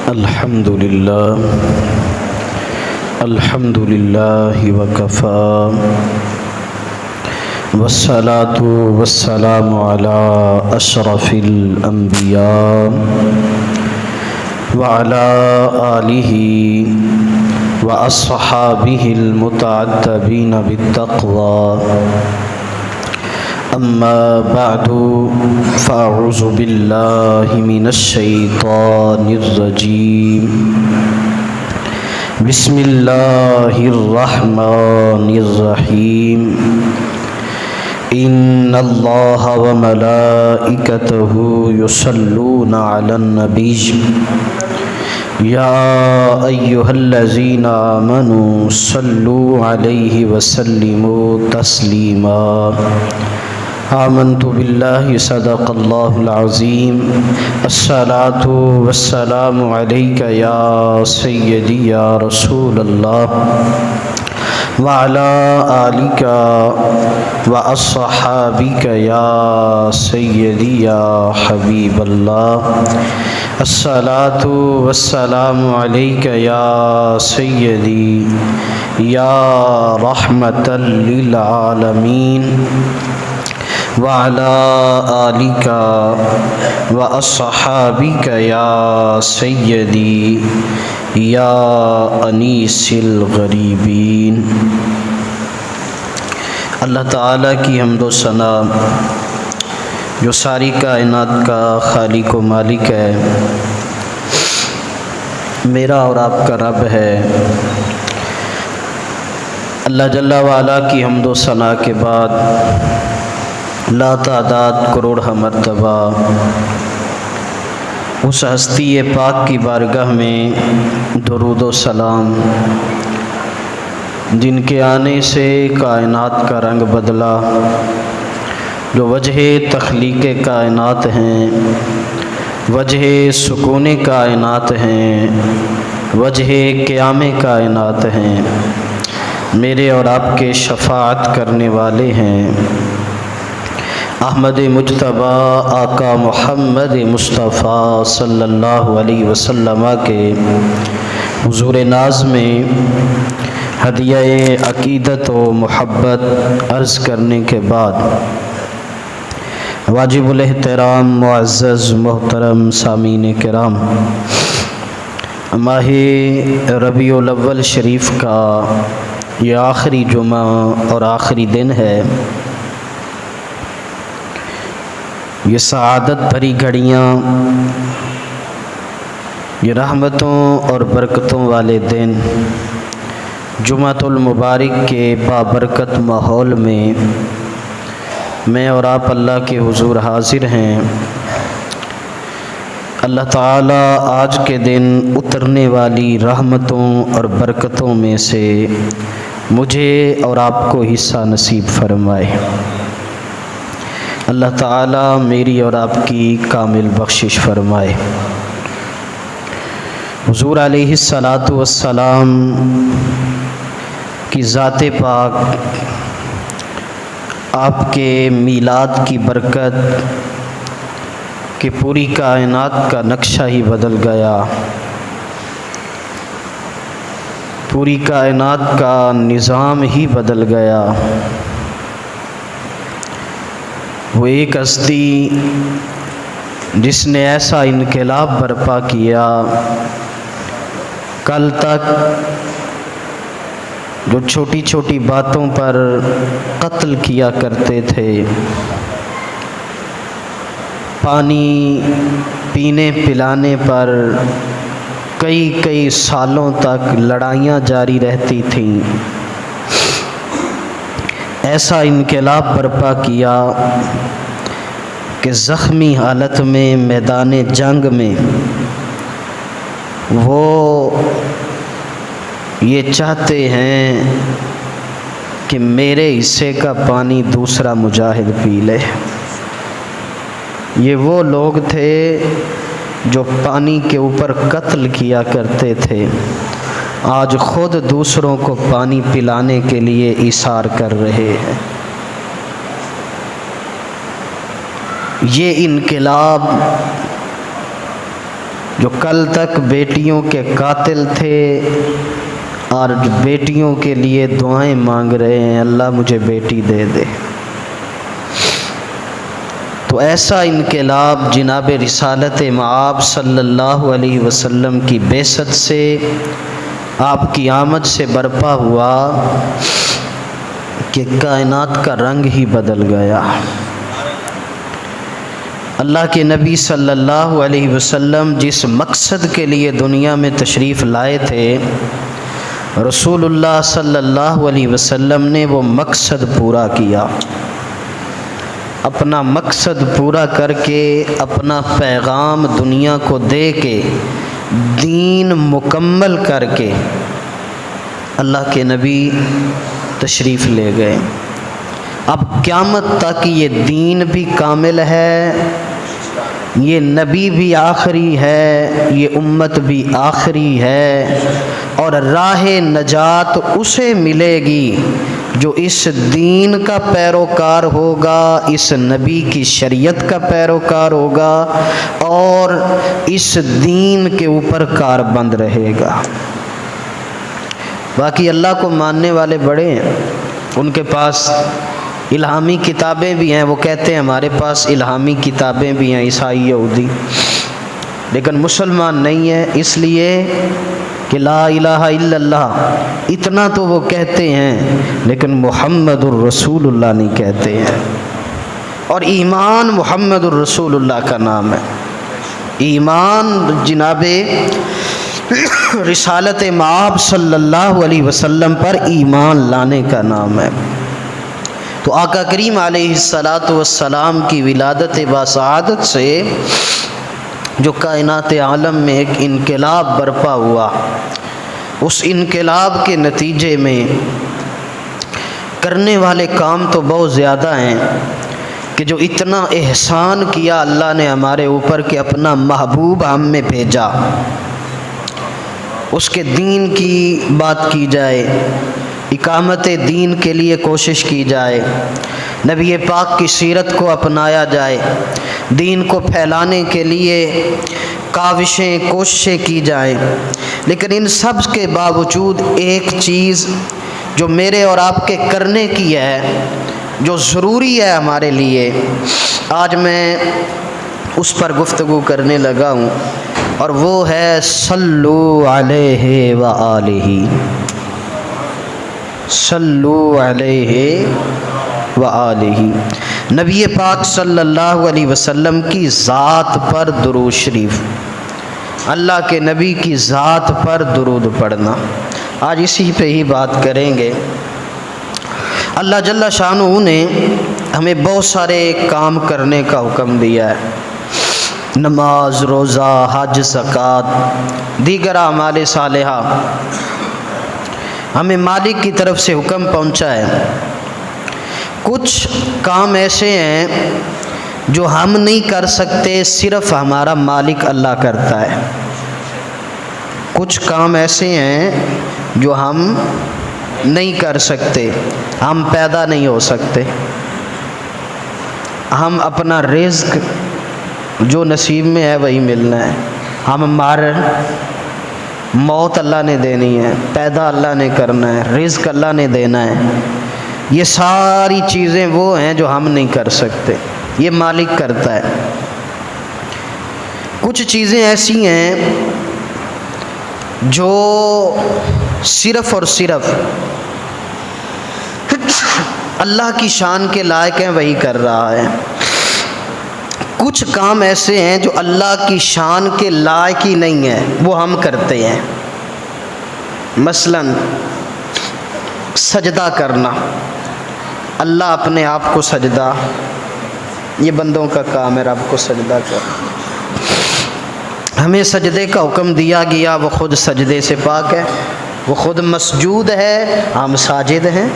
الحمد لله وكفى والصلاة والسلام على أشرف الأنبياء وعلى آله وأصحابه المتعتبين بالتقوى أما بعد فأعوذ بالله من الشيطان الرجيم بسم الله الرحمن الرحيم إن الله وملائكته يصلون على النبي يا أيها الذين آمنوا صلوا عليه وسلموا تسليما آمنت بالله صدق الله العظيم الصلاة والسلام عليك يا سيدي يا رسول الله وعلى آلك وأصحابك يا سيدي يا حبيب الله الصلاة والسلام عليك يا سيدي يا رحمة للعالمين وعلى آلك وأصحابك يا سيدي یا انیس الغریبین۔ اللہ تعالیٰ کی حمد و ثنا جو ساری کائنات کا خالق و مالک ہے، میرا اور آپ کا رب ہے۔ اللہ جل وعلا کی حمد و ثنا کے بعد لا تعداد کروڑ مرتبہ اس ہستی پاک کی بارگاہ میں درود و سلام، جن کے آنے سے کائنات کا رنگ بدلا، جو وجہ تخلیق کائنات ہیں، وجہ سکون کائنات ہیں، وجہ قیام کائنات ہیں، میرے اور آپ کے شفاعت کرنے والے ہیں، احمد مجتبی آقا محمد مصطفیٰ صلی اللہ علیہ وسلم کے حضور ناز میں ہدیہ عقیدت و محبت عرض کرنے کے بعد واجب الاحترام معزز محترم سامعین کرام، ماہ ربیع الاول شریف کا یہ آخری جمعہ اور آخری دن ہے۔ یہ سعادت بھری گھڑیاں، یہ رحمتوں اور برکتوں والے دن جمعۃ المبارک کے بابرکت ماحول میں اور آپ اللہ کے حضور حاضر ہیں۔ اللہ تعالیٰ آج کے دن اترنے والی رحمتوں اور برکتوں میں سے مجھے اور آپ کو حصہ نصیب فرمائے۔ اللہ تعالیٰ میری اور آپ کی کامل بخشش فرمائے۔ حضور علیہ الصلاۃ والسلام کی ذات پاک، آپ کے میلاد کی برکت کہ پوری کائنات کا نقشہ ہی بدل گیا، پوری کائنات کا نظام ہی بدل گیا۔ وہ ایک ہستی جس نے ایسا انقلاب برپا کیا، کل تک جو چھوٹی چھوٹی باتوں پر قتل کیا کرتے تھے، پانی پینے پلانے پر کئی سالوں تک لڑائیاں جاری رہتی تھیں، ایسا انقلاب برپا کیا کہ زخمی حالت میں میدان جنگ میں وہ یہ چاہتے ہیں کہ میرے حصے کا پانی دوسرا مجاہد پی لے۔ یہ وہ لوگ تھے جو پانی کے اوپر قتل کیا کرتے تھے، آج خود دوسروں کو پانی پلانے کے لیے ایثار کر رہے ہیں۔ یہ انقلاب جو کل تک بیٹیوں کے قاتل تھے اور بیٹیوں کے لیے دعائیں مانگ رہے ہیں اللہ مجھے بیٹی دے دے۔ تو ایسا انقلاب جناب رسالت مآب صلی اللہ علیہ وسلم کی بعثت سے، آپ کی آمد سے برپا ہوا کہ کائنات کا رنگ ہی بدل گیا۔ اللہ کے نبی صلی اللہ علیہ وسلم جس مقصد کے لیے دنیا میں تشریف لائے تھے، رسول اللہ صلی اللہ علیہ وسلم نے وہ مقصد پورا کیا۔ اپنا مقصد پورا کر کے، اپنا پیغام دنیا کو دے کے، دین مکمل کر کے اللہ کے نبی تشریف لے گئے۔ اب قیامت تک یہ دین بھی کامل ہے، یہ نبی بھی آخری ہے، یہ امت بھی آخری ہے، اور راہ نجات اسے ملے گی جو اس دین کا پیروکار ہوگا، اس نبی کی شریعت کا پیروکار ہوگا اور اس دین کے اوپر کاربند رہے گا۔ باقی اللہ کو ماننے والے بڑے ہیں، ان کے پاس الہامی کتابیں بھی ہیں، وہ کہتے ہیں ہمارے پاس الہامی کتابیں بھی ہیں، عیسائی یہودی، لیکن مسلمان نہیں ہے، اس لیے کہ لا الہ الا اللہ اتنا تو وہ کہتے ہیں لیکن محمد الرسول اللہ نہیں کہتے ہیں، اور ایمان محمد الرسول اللہ کا نام ہے۔ ایمان جناب رسالت مآب صلی اللہ علیہ وسلم پر ایمان لانے کا نام ہے۔ تو آقا کریم علیہ السلام کی ولادت باسعادت سے جو کائنات عالم میں ایک انقلاب برپا ہوا، اس انقلاب کے نتیجے میں کرنے والے کام تو بہت زیادہ ہیں کہ جو اتنا احسان کیا اللہ نے ہمارے اوپر کہ اپنا محبوب ہم میں بھیجا، اس کے دین کی بات کی جائے، اقامت دین کے لیے کوشش کی جائے، نبی پاک کی سیرت کو اپنایا جائے، دین کو پھیلانے کے لیے کاوشیں کوششیں کی جائیں، لیکن ان سب کے باوجود ایک چیز جو میرے اور آپ کے کرنے کی ہے، جو ضروری ہے ہمارے لیے، آج میں اس پر گفتگو کرنے لگا ہوں، اور وہ ہے صلو علیہ وآلہ، صلو علیہ وآلہ، نبی پاک صلی اللہ علیہ وسلم کی ذات پر درود شریف، اللہ کے نبی کی ذات پر درود پڑھنا، آج اسی پہ ہی بات کریں گے۔ اللہ جل شانہ نے ہمیں بہت سارے کام کرنے کا حکم دیا ہے، نماز، روزہ، حج، زکوٰۃ، دیگر اعمال صالحہ، ہمیں مالک کی طرف سے حکم پہنچا ہے۔ کچھ کام ایسے ہیں جو ہم نہیں کر سکتے، صرف ہمارا مالک اللہ کرتا ہے۔ کچھ کام ایسے ہیں جو ہم نہیں کر سکتے، ہم پیدا نہیں ہو سکتے، ہم اپنا رزق جو نصیب میں ہے وہی ملنا ہے، ہم موت اللہ نے دینی ہے، پیدا اللہ نے کرنا ہے، رزق اللہ نے دینا ہے، یہ ساری چیزیں وہ ہیں جو ہم نہیں کر سکتے، یہ مالک کرتا ہے۔ کچھ چیزیں ایسی ہیں جو صرف اور صرف اللہ کی شان کے لائق ہیں، وہی کر رہا ہے۔ کچھ کام ایسے ہیں جو اللہ کی شان کے لائق ہی نہیں ہیں، وہ ہم کرتے ہیں۔ مثلا سجدہ کرنا، اللہ اپنے آپ کو سجدہ، یہ بندوں کا کام ہے رب کو سجدہ کرنا، ہمیں سجدے کا حکم دیا گیا، وہ خود سجدے سے پاک ہے، وہ خود مسجود ہے، ہم ساجد ہیں۔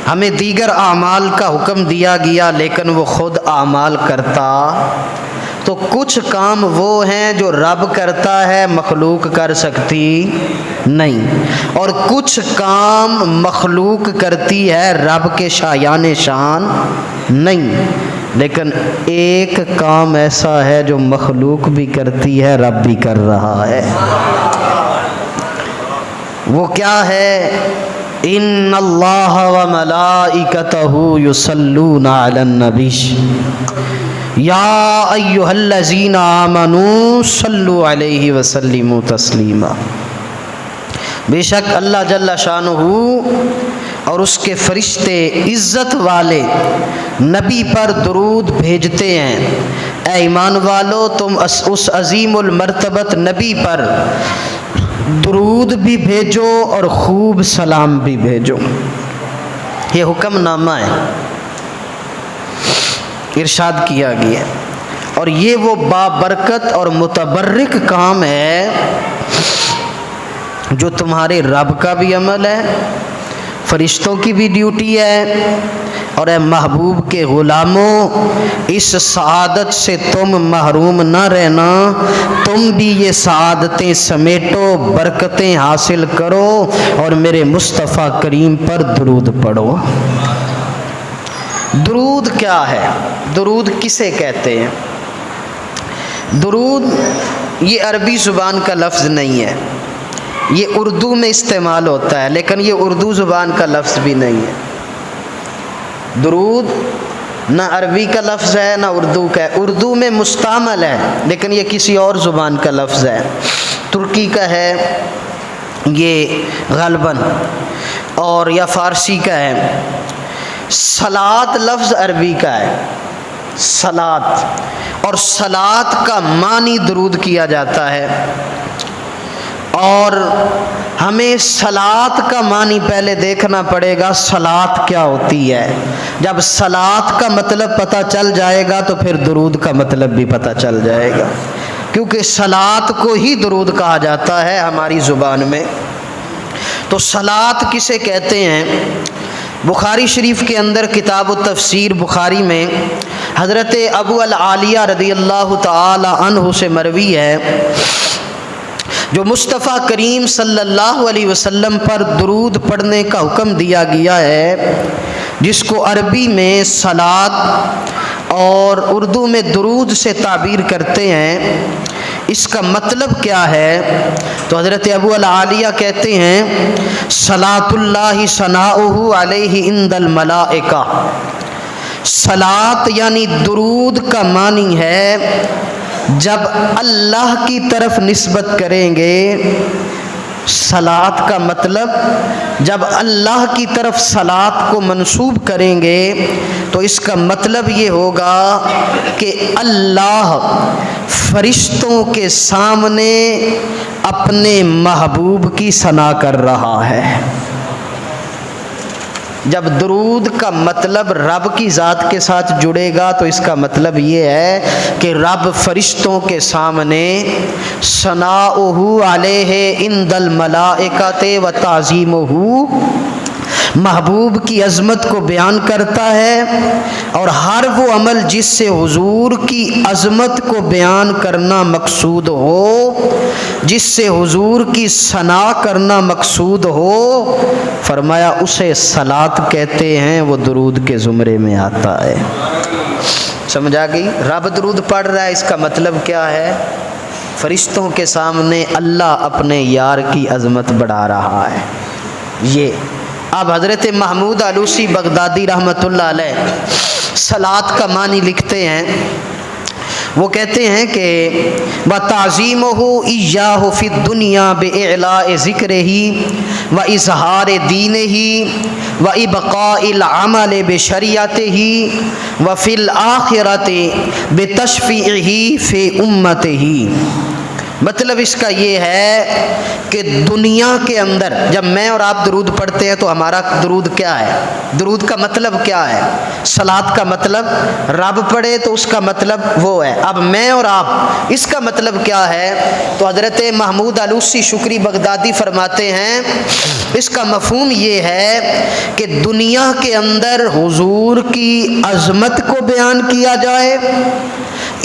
ہمیں دیگر اعمال کا حکم دیا گیا لیکن وہ خود اعمال کرتا۔ تو کچھ کام وہ ہیں جو رب کرتا ہے، مخلوق کر سکتی نہیں، اور کچھ کام مخلوق کرتی ہے، رب کے شایان شان نہیں۔ لیکن ایک کام ایسا ہے جو مخلوق بھی کرتی ہے، رب بھی کر رہا ہے۔ وہ کیا ہے؟ ان اللہ و ملائکتہ یصلون علی النبی یا ایھا الذین آمنوا صلوا علیہ وسلموا تسلیما۔ بے شک اللہ جل شانہ اور اس کے فرشتے عزت والے نبی پر درود بھیجتے ہیں۔ اے ایمان والو، تم اس عظیم المرتبت نبی پر درود بھی بھیجو اور خوب سلام بھی بھیجو۔ یہ حکم نامہ ہے، ارشاد کیا گیا، اور یہ وہ بابرکت اور متبرک کام ہے جو تمہارے رب کا بھی عمل ہے، فرشتوں کی بھی ڈیوٹی ہے، اور اے محبوب کے غلاموں، اس سعادت سے تم محروم نہ رہنا، تم بھی یہ سعادتیں سمیٹو، برکتیں حاصل کرو اور میرے مصطفیٰ کریم پر درود پڑھو۔ درود کیا ہے؟ درود کسے کہتے ہیں؟ درود یہ عربی زبان کا لفظ نہیں ہے، یہ اردو میں استعمال ہوتا ہے، لیکن یہ اردو زبان کا لفظ بھی نہیں ہے۔ درود نہ عربی کا لفظ ہے نہ اردو کا ہے، اردو میں مستعمل ہے لیکن یہ کسی اور زبان کا لفظ ہے، ترکی کا ہے یہ غالباً، اور یا فارسی کا ہے۔ صلاۃ لفظ عربی کا ہے، صلاۃ، اور صلاۃ کا معنی درود کیا جاتا ہے، اور ہمیں صلاۃ کا معنی پہلے دیکھنا پڑے گا، صلاۃ کیا ہوتی ہے۔ جب صلاۃ کا مطلب پتہ چل جائے گا تو پھر درود کا مطلب بھی پتہ چل جائے گا، کیونکہ صلاۃ کو ہی درود کہا جاتا ہے ہماری زبان میں۔ تو صلاۃ کسے کہتے ہیں؟ بخاری شریف کے اندر کتاب التفسیر بخاری میں حضرت ابو العالیہ رضی اللہ تعالی عنہ سے مروی ہے، جو مصطفیٰ کریم صلی اللہ علیہ وسلم پر درود پڑھنے کا حکم دیا گیا ہے، جس کو عربی میں صلاۃ اور اردو میں درود سے تعبیر کرتے ہیں۔ اس کا مطلب کیا ہے؟ تو حضرت ابو العالیہ کہتے ہیں، صلاۃ اللہ ثناؤہ علیہ عند الملائکہ۔ صلاۃ یعنی درود کا معنی ہے جب اللہ کی طرف نسبت کریں گے، صلاۃ کا مطلب جب اللہ کی طرف صلاۃ کو منسوب کریں گے تو اس کا مطلب یہ ہوگا کہ اللہ فرشتوں کے سامنے اپنے محبوب کی ثنا کر رہا ہے۔ جب درود کا مطلب رب کی ذات کے ساتھ جڑے گا تو اس کا مطلب یہ ہے کہ رب فرشتوں کے سامنے ثناؤہ علیہ عند الملائکۃ و تعظیمہ، محبوب کی عظمت کو بیان کرتا ہے، اور ہر وہ عمل جس سے حضور کی عظمت کو بیان کرنا مقصود ہو، جس سے حضور کی ثنا کرنا مقصود ہو، فرمایا اسے صلاۃ کہتے ہیں، وہ درود کے زمرے میں آتا ہے۔ سمجھ آ گئی؟ رب درود پڑھ رہا ہے، اس کا مطلب کیا ہے؟ فرشتوں کے سامنے اللہ اپنے یار کی عظمت بڑھا رہا ہے۔ یہ اب حضرت محمود علوسی بغدادی رحمۃ اللہ علیہ صلاۃ کا معنی لکھتے ہیں، وہ کہتے ہیں کہ وَتَعْظِيمُهُ إِيَّاهُ فِي الدُّنْيَا بِإِعْلَاءِ ذِكْرِهِ وَإِظْهَارِ دِينِهِ وَإِبْقَاءِ الْعَمَلِ بِشَرِيعَتِهِ وَفِي الْآخِرَةِ بِتَشْفِيعِهِ فِي أُمَّتِهِ۔ مطلب اس کا یہ ہے کہ دنیا کے اندر جب میں اور آپ درود پڑھتے ہیں تو ہمارا درود کیا ہے؟ درود کا مطلب کیا ہے؟ صلاۃ کا مطلب رب پڑھے تو اس کا مطلب وہ ہے۔ اب میں اور آپ اس کا مطلب کیا ہے؟ تو حضرت محمود علوسی شکری بغدادی فرماتے ہیں اس کا مفہوم یہ ہے کہ دنیا کے اندر حضور کی عظمت کو بیان کیا جائے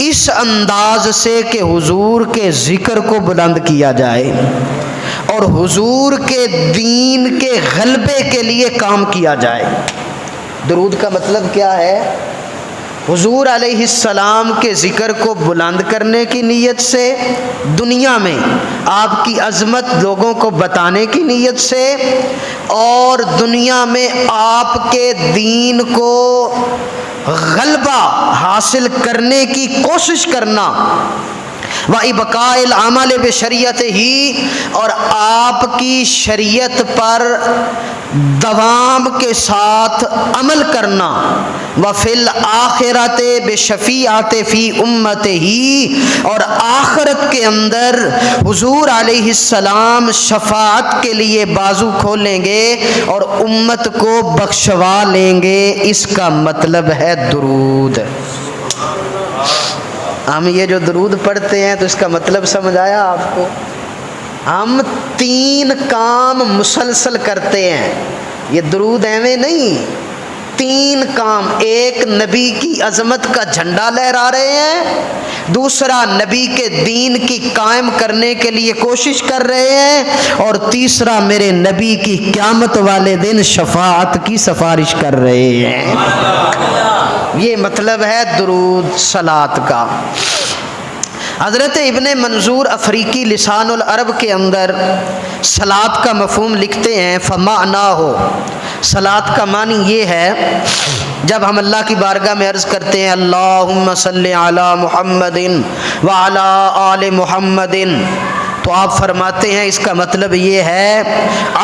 اس انداز سے کہ حضور کے ذکر کو بلند کیا جائے اور حضور کے دین کے غلبے کے لیے کام کیا جائے۔ درود کا مطلب کیا ہے؟ حضور علیہ السلام کے ذکر کو بلند کرنے کی نیت سے، دنیا میں آپ کی عظمت لوگوں کو بتانے کی نیت سے، اور دنیا میں آپ کے دین کو غلبہ حاصل کرنے کی کوشش کرنا، وَإِبْقَاءِ الْعَمَلِ بِشَرِيَعَتِهِ، اور آپ کی شریعت پر دوام کے ساتھ عمل کرنا، وَفِي الْآخِرَةِ بِشَفِيعَتِ فِي أُمَّتِهِ، اور آخرت کے اندر حضور علیہ السلام شفاعت کے لیے بازو کھولیں گے اور امت کو بخشوا لیں گے۔ اس کا مطلب ہے درود۔ ہم یہ جو درود پڑھتے ہیں تو اس کا مطلب سمجھ آیا آپ کو؟ ہم 3 کام مسلسل کرتے ہیں، یہ درود ایویں نہیں، 3 کام۔ ایک، نبی کی عظمت کا جھنڈا لہرا رہے ہیں، دوسرا نبی کے دین کی قائم کرنے کے لیے کوشش کر رہے ہیں، اور تیسرا میرے نبی کی قیامت والے دن شفاعت کی سفارش کر رہے ہیں۔ یہ مطلب ہے درود صلات کا۔ حضرت ابن منظور افریقی لسان العرب کے اندر صلات کا مفہوم لکھتے ہیں، فَمَعْنَاهُ، صلات کا معنی یہ ہے، جب ہم اللہ کی بارگاہ میں عرض کرتے ہیں اللہم صلی علی محمد وعلی آل محمد، تو آپ فرماتے ہیں اس کا مطلب یہ ہے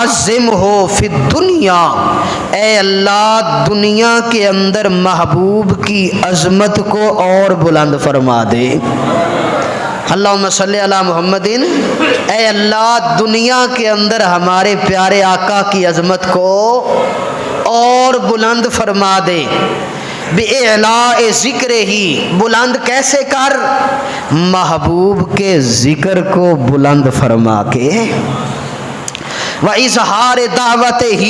عظمہ فی الدنیا، اے اللہ دنیا کے اندر محبوب کی عظمت کو اور بلند فرما دے۔ اللہم صلی علی محمد، اے اللہ دنیا کے اندر ہمارے پیارے آقا کی عظمت کو اور بلند فرما دے۔ بِإِعْلَاءِ ذِكْرِهِ، بلند کیسے کر؟ محبوب کے ذکر کو بلند فرما کے۔ وَإِظْهَارِ دَعْوَتِهِ،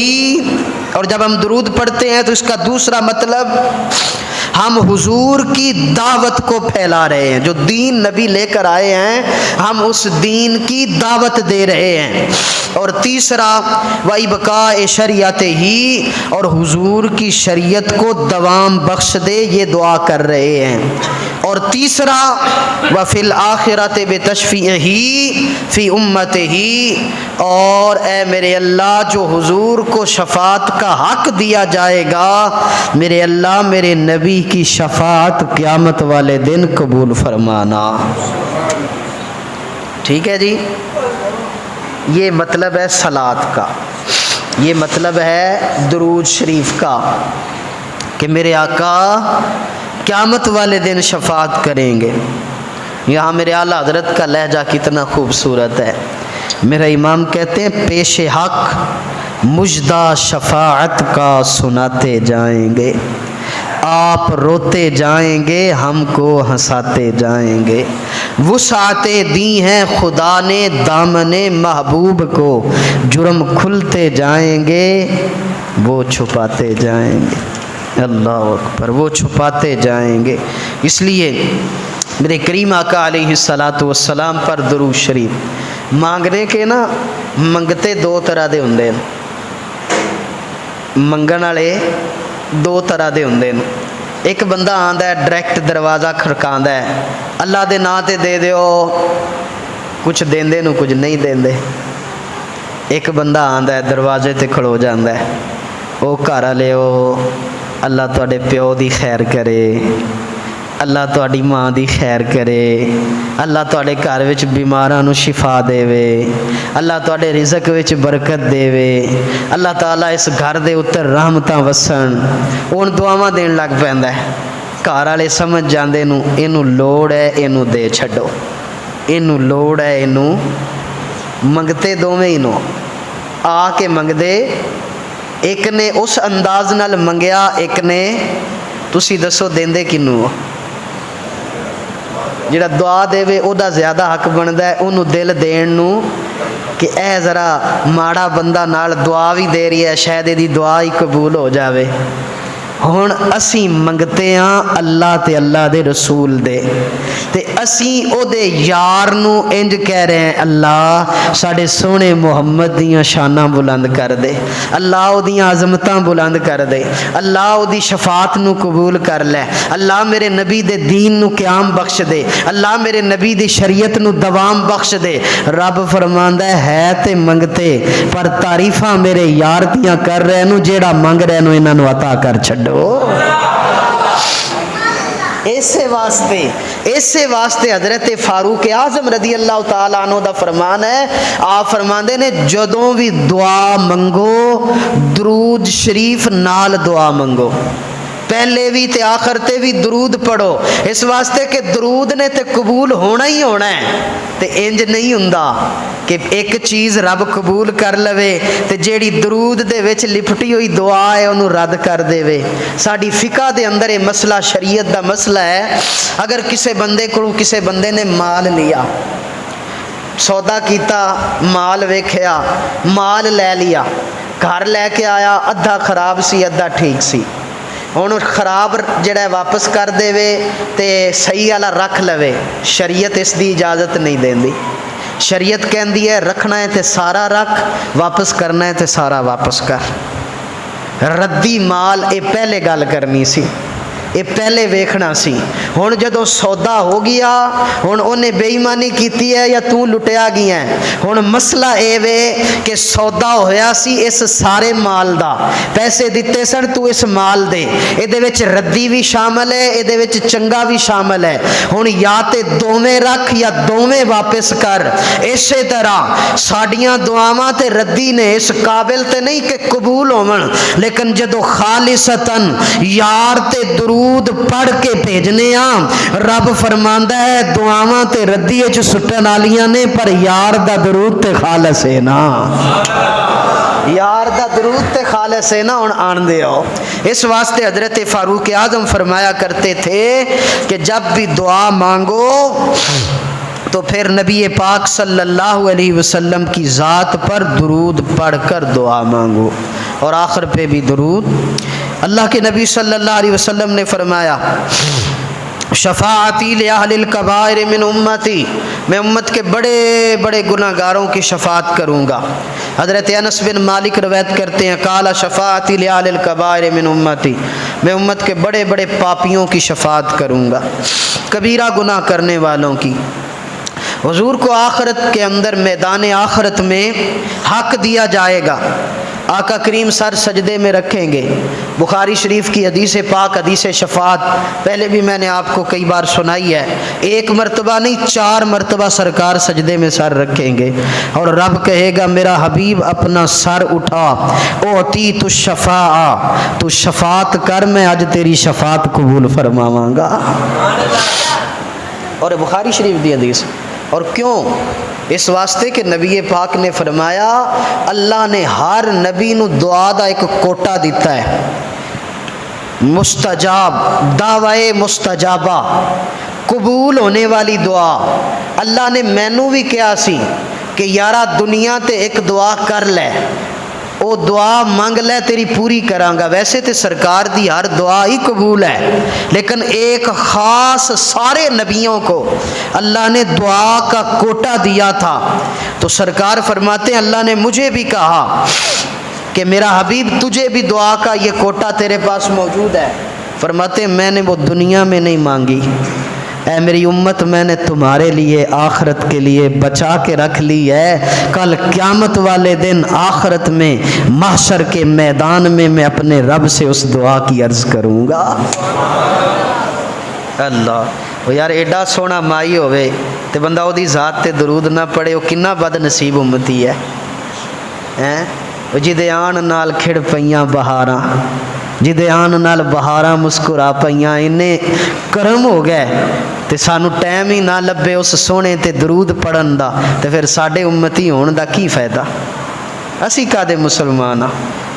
اور جب ہم درود پڑھتے ہیں تو اس کا دوسرا مطلب ہم حضور کی دعوت کو پھیلا رہے ہیں، جو دین نبی لے کر آئے ہیں ہم اس دین کی دعوت دے رہے ہیں۔ اور تیسرا وَإِبْقَاءِ شَرِيعَتِهِ، اور حضور کی شریعت کو دوام بخش دے، یہ دعا کر رہے ہیں۔ اور تیسرا وَفِي الْآخِرَةِ بِتَشْفِيعِهِ فِي أُمَّتِهِ، اور اے میرے اللہ جو حضور کو شفاعت کا حق دیا جائے گا، میرے اللہ میرے نبی کی شفاعت قیامت والے دن قبول فرمانا۔ ٹھیک ہے جی، یہ مطلب ہے صلات کا، یہ مطلب ہے درود شریف کا، کہ میرے آقا قیامت والے دن شفاعت کریں گے۔ یہاں میرے اعلیٰ حضرت کا لہجہ کتنا خوبصورت ہے۔ میرا امام کہتے ہیں پیش حق مجدہ شفاعت کا سناتے جائیں گے، آپ روتے جائیں گے ہم کو ہنساتے جائیں گے، وسعتیں دی ہیں خدا نے دامن محبوب کو، جرم کھلتے جائیں گے وہ چھپاتے جائیں گے۔ اللہ اکبر، وہ چھپاتے جائیں گے۔ اس لیے میرے کریم آقا علیہ الصلاۃ والسلام پر درود شریف مانگنے کے نا منگتے 2 طرح دے ہوندے ہیں، منگن والے 2 طرح دے ہوندے ہیں۔ ایک بندہ آندا ہے ڈائریکٹ دروازہ کھڑکاندا ہے، اللہ دے نام تے دے دیو، کچھ دیندے نو کچھ نہیں دیندے۔ ایک بندہ آندا ہے دروازے تے کھڑو جاندا ہے، او گھر والےو اللہ تواڈے پیو دی خیر کرے، اللہ تواڈی ماں دی خیر کرے، اللہ تواڈے گھر وچ بیماراں نو شفا دے، اللہ تواڈے رزق وچ برکت دے، اللہ تعالیٰ اس گھر دے اوپر رحمتاں وسن، اون دعاواں دین لگ پیندا ہے۔ گھر والے سمجھ جاندے نو اینو لوڑ ہے، اینو دے چھڈو، اینو لوڑ ہے، اینو منگتے دوویں ہی نو آ کے منگدے، ایک نے اس انداز نال منگیا، ایک نے تسی دسو دیندے کنوں؟ جڑا دعا دے او دا زیادہ حق بندا ہے اونوں دل دین نو، کہ اے ذرا ماڑا بندہ نال دعا بھی دے رہی ہے، شاید دی دعا ہی قبول ہو جاوے۔ ہن اسی منگتے ہاں اللہ تے اللہ دے رسول دے تے اسی او دے یار نو انج کہہ رہے ہیں اللہ ساڈے سونے محمد دیاں شاناں بلند کر دے، اللہ او دیاں عظمتاں بلند کر دے، اللہ او دی شفاعت نو قبول کر لے، اللہ میرے نبی دے دین نو قیام بخش دے، اللہ میرے نبی دی شریعت نو دوام بخش دے۔ رب فرماندا ہے تے منگتے پر تعریفاں میرے یار دیاں کر رہے نو، جیڑا منگ رہے نو انہاں نو عطا کر چھڈو۔ اسے واسطے حضرت فاروق اعظم رضی اللہ تعالیٰ عنہ دا فرمان ہے، آپ فرماندے نے جدوں بھی دعا منگو درود شریف نال دعا منگو، پہلے بھی تے آخر تے بھی درود پڑھو، اس واسطے کہ درود نے تے قبول ہونا ہی ہونا ہے، تے انج نہیں ہوندا کہ ایک چیز رب قبول کر لوے تے جیڑی درود دے وچ لپٹی ہوئی دعا ہے انہوں رد کر دے وے۔ ساڈی فقہ دے اندر یہ مسئلہ شریعت دا مسئلہ ہے، اگر کسے بندے کو کسے بندے نے مال لیا، سودا کیتا، مال ویکھیا، مال لے لیا، گھر لے کے آیا، ادھا خراب سی ادھا ٹھیک سی، ہن خراب جڑا ہے واپس کر دے وے تے صحیح والا رکھ لوے، شریعت اس دی اجازت نہیں دیندی۔ شریعت کہندی ہے رکھنا ہے تے سارا رکھ، واپس کرنا ہے تے سارا واپس کر۔ ردی مال اے پہلے گل کرنی سی، یہ پہلے ویکھنا سی۔ ہن جدوں سودا ہو گیا، ہن انہیں بے ایمانی کیتی ہے یا تو لٹیا گیا ہے، ہن مسئلہ اے وے کہ سودا ہویا سی اس سارے مال دا، پیسے دیتے سن تو اس مال دے، ایدے وچ ردی بھی شامل ہے، ایدے وچ چنگا بھی شامل ہے، ہن یا تے دوویں رکھ یا دوویں واپس کر۔ اسی طرح ساڈیاں دعاواں تے ردی نے اس قابل تے نہیں کہ قبول ہون، لیکن جدوں خالصتاً یار تے درود پڑھ کے بھیجنے ہاں، رب فرماندا ہے دعاواں تے ردی وچ سٹن والیاں نے پر یار دا درود تے خالص ہے نا، یار دا درود تے خالص ہے نا، ہن آن دے آؤ۔ اس واسطے حضرت فاروق اعظم فرمایا کرتے تھے کہ جب بھی دعا مانگو تو پھر نبی پاک صلی اللہ علیہ وسلم کی ذات پر درود پڑھ کر دعا مانگو، اور آخر پہ بھی درود۔ اللہ کے نبی صلی اللہ علیہ وسلم نے فرمایا شفاعتی لأہل الکبائر من امتی، میں امت کے بڑے بڑے گناہ گاروں کی شفاعت کروں گا۔ حضرت انس بن مالک روایت کرتے ہیں قال شفاعتی لأہل الکبائر من امتی، میں امت کے بڑے بڑے پاپیوں کی شفاعت کروں گا، کبیرہ گناہ کرنے والوں کی۔ حضور کو آخرت کے اندر میدان آخرت میں حق دیا جائے گا، آقا کریم سر سجدے میں رکھیں گے۔ بخاری شریف کی حدیث پاک حدیث شفاعت پہلے بھی میں نے آپ کو کئی بار سنائی ہے، ایک مرتبہ نہیں 4 مرتبہ سرکار سجدے میں سر رکھیں گے، اور رب کہے گا میرا حبیب اپنا سر اٹھا، اوتی تو شفاعہ، تو شفاعت کر میں آج تیری شفاعت قبول فرماواں گا۔ اور بخاری شریف دی حدیث، اور کیوں؟ اس واسطے کہ نبی پاک نے فرمایا اللہ نے ہر نبی نو دعا دا ایک کوٹا دیتا ہے، مستجاب، دعوی مستجابہ، قبول ہونے والی دعا۔ اللہ نے مینوں بھی کہا سی کہ یارا دنیا تے ایک دعا کر لے، او دعا مانگ لے تیری پوری کراں گا۔ ویسے تے سرکار دی ہر دعا ہی قبول ہے، لیکن ایک خاص سارے نبیوں کو اللہ نے دعا کا کوٹا دیا تھا، تو سرکار فرماتے ہیں اللہ نے مجھے بھی کہا کہ میرا حبیب تجھے بھی دعا کا یہ کوٹا تیرے پاس موجود ہے۔ فرماتے ہیں میں نے وہ دنیا میں نہیں مانگی، اے میری امت میں نے تمہارے لیے آخرت کے لیے بچا کے رکھ لی ہے، کل قیامت والے دن آخرت میں محشر کے میدان میں میں اپنے رب سے اس دعا کی عرض کروں گا۔ اللہ وہ یار ایڈا سونا مائی ہوئے تے بندہ وہ دی ذات تے درود نہ پڑے، وہ کنا بد نصیب امتی ہے جدے آن نال کھڑ پئیاں بہاراں، جدے آن نال بہاراں مسکرا پئیاں، انہیں کرم ہو گئے تے سانو ٹائم ہی نہ لبے اس سونے تے درود پڑھن دا، تے پھر ساڈے امتی ہون دا کی فائدہ؟ اسی کادے مسلمان ہاں۔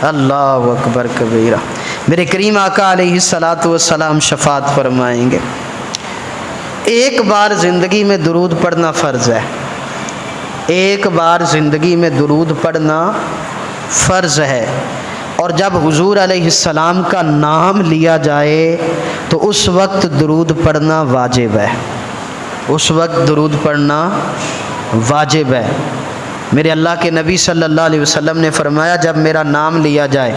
اللہ اکبر کبیرہ۔ میرے کریم آقا علیہ الصلوۃ والسلام شفاعت فرمائیں گے۔ ایک بار زندگی میں درود پڑھنا فرض ہے، ایک بار زندگی میں درود پڑھنا فرض ہے، اور جب حضور علیہ السلام کا نام لیا جائے تو اس وقت درود پڑھنا واجب ہے، اس وقت درود پڑھنا واجب ہے۔ میرے اللہ کے نبی صلی اللہ علیہ وسلم نے فرمایا جب میرا نام لیا جائے